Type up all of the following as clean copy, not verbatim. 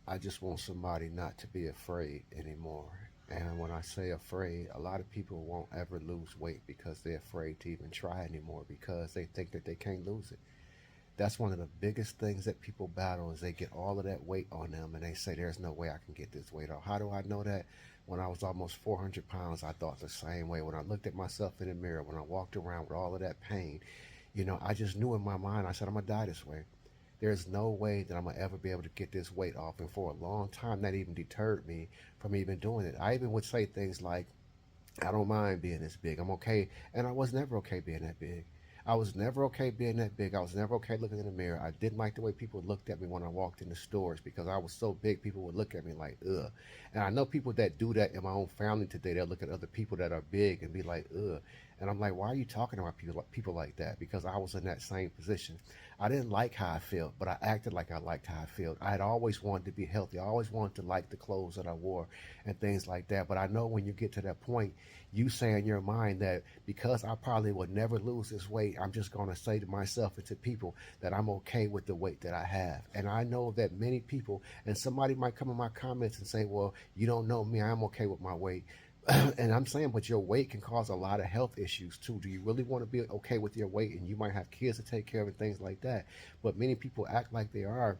I just want somebody not to be afraid anymore. And when I say afraid, a lot of people won't ever lose weight because they're afraid to even try anymore because they think that they can't lose it. That's one of the biggest things that people battle is they get all of that weight on them and they say there's no way I can get this weight off. How do I know that? When I was almost 400 pounds, I thought the same way. When I looked at myself in the mirror, when I walked around with all of that pain, I just knew in my mind, I said, I'm going to die this way. There's no way that I'm gonna ever be able to get this weight off. And for a long time, that even deterred me from even doing it. I even would say things like, I don't mind being this big. I'm okay. And I was never okay being that big. I was never okay being that big. I was never okay looking in the mirror. I didn't like the way people looked at me when I walked in the stores because I was so big, people would look at me like, ugh. And I know people that do that in my own family today. They'll look at other people that are big and be like, ugh. And I'm like, why are you talking about people like that? Because I was in that same position. I didn't like how I felt, but I acted like I liked how I felt. I had always wanted to be healthy. I always wanted to like the clothes that I wore and things like that. But I know when you get to that point, you say in your mind that because I probably would never lose this weight, I'm just going to say to myself and to people that I'm okay with the weight that I have. And I know that many people, and somebody might come in my comments and say, well, you don't know me, I'm okay with my weight. And I'm saying, but your weight can cause a lot of health issues too. Do you really want to be okay with your weight? And you might have kids to take care of and things like that. But many people act like they are.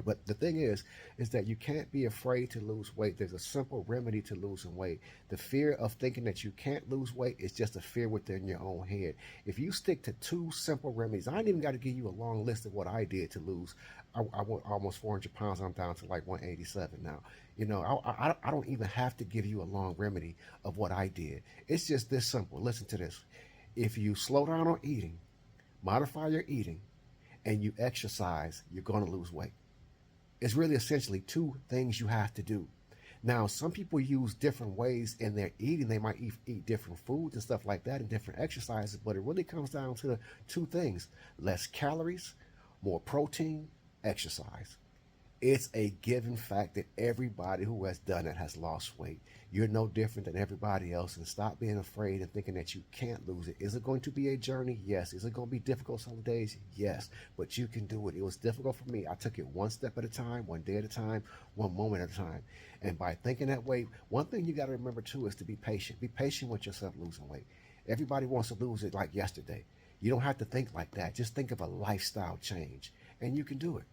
But the thing is that you can't be afraid to lose weight. There's a simple remedy to losing weight. The fear of thinking that you can't lose weight is just a fear within your own head. If you stick to two simple remedies, I ain't even got to give you a long list of what I did to lose. I went almost 400 pounds. I'm down to like 187 now. I don't even have to give you a long remedy of what I did. It's just this simple. Listen to this. If you slow down on eating, modify your eating, and you exercise, you're going to lose weight. It's really essentially two things you have to do. Now, some people use different ways in their eating. They might eat different foods and stuff like that and different exercises, but it really comes down to the two things: less calories, more protein, exercise. It's a given fact that everybody who has done it has lost weight. You're no different than everybody else, and stop being afraid and thinking that you can't lose it. Is it going to be a journey? Yes. Is it going to be difficult some days? Yes. But you can do it. It was difficult for me. I took it one step at a time, one day at a time, one moment at a time. And by thinking that way, one thing you got to remember too is to be patient. Be patient with yourself losing weight. Everybody wants to lose it like yesterday. You don't have to think like that. Just think of a lifestyle change, and you can do it.